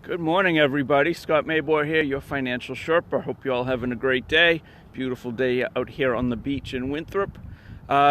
Good morning, everybody. Scott Mayboy here, your financial Sherpa. Hope you all having a great day. Beautiful day out here on the beach in Winthrop.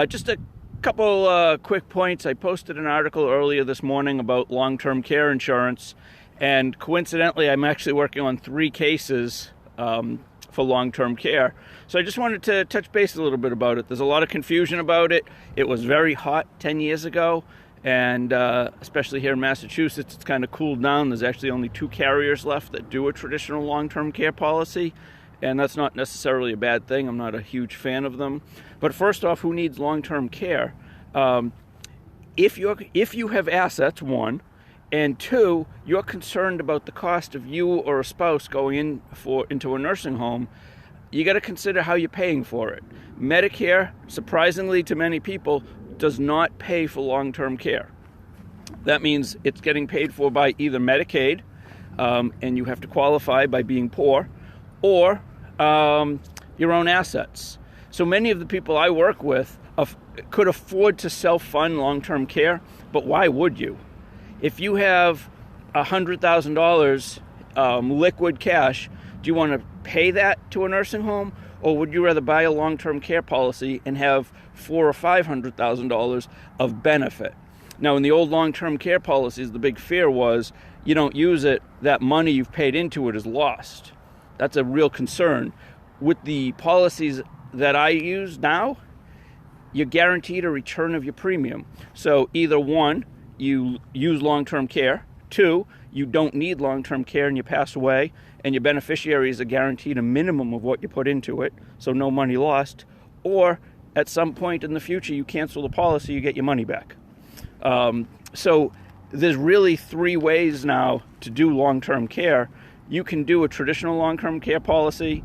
Just a couple quick points. I posted an article earlier this morning about long-term care insurance, and coincidentally, I'm actually working on 3 cases for long-term care. So I just wanted to touch base a little bit about it. There's a lot of confusion about it. It was very hot 10 years ago. And especially here in Massachusetts, it's kind of cooled down. There's actually only 2 carriers left that do a traditional long-term care policy, and that's not necessarily a bad thing. I'm not a huge fan of them. But first off, who needs long-term care? If you have assets, 1, and 2, you're concerned about the cost of you or a spouse going into a nursing home, you got to consider how you're paying for it. Medicare, surprisingly to many people, does not pay for long-term care. That means it's getting paid for by either Medicaid, and you have to qualify by being poor, or your own assets. So many of the people I work with could afford to self-fund long-term care, but why would you? If you have $100,000 liquid cash, do you want to pay that to a nursing home? Or would you rather buy a long-term care policy and have $400,000 or $500,000 of benefit? Now, in the old long-term care policies, the big fear was you don't use it, that money you've paid into it is lost. That's a real concern. With the policies that I use now, you're guaranteed a return of your premium. So either 1, you use long-term care, 2, you don't need long-term care and you pass away, and your beneficiaries are guaranteed a minimum of what you put into it, so no money lost, or at some point in the future you cancel the policy, you get your money back. So there's really 3 ways now to do long-term care. You can do a traditional long-term care policy,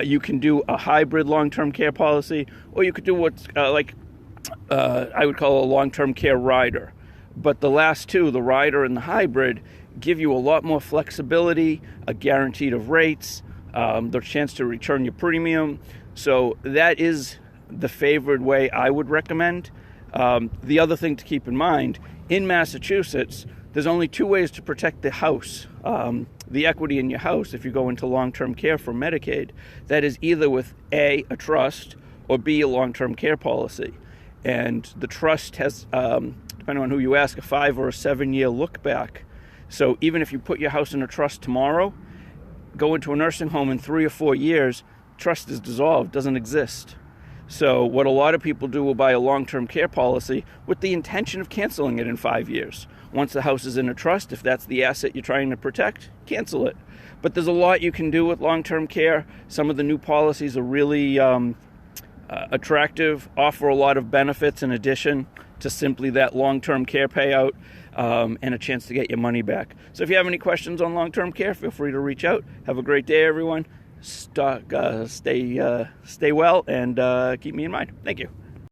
you can do a hybrid long-term care policy, or you could do what's I would call a long-term care rider. But the last 2, the rider and the hybrid, give you a lot more flexibility, a guaranteed of rates, the chance to return your premium. So that is the favored way I would recommend. The other thing to keep in mind, in Massachusetts, there's only 2 ways to protect the house, the equity in your house if you go into long-term care for Medicaid. That is either with A, a trust, or B, a long-term care policy. And the trust has, depending on who you ask, a 5 or a 7-year look back. So even if you put your house in a trust tomorrow, go into a nursing home in 3 or 4 years, trust is dissolved, doesn't exist. So what a lot of people do will buy a long-term care policy with the intention of canceling it in 5 years. Once the house is in a trust, if that's the asset you're trying to protect, cancel it. But there's a lot you can do with long-term care. Some of the new policies are really attractive, offer a lot of benefits in addition to simply that long-term care payout, and a chance to get your money back. So if you have any questions on long-term care, feel free to reach out. Have a great day, everyone. Stay well, and keep me in mind. Thank you.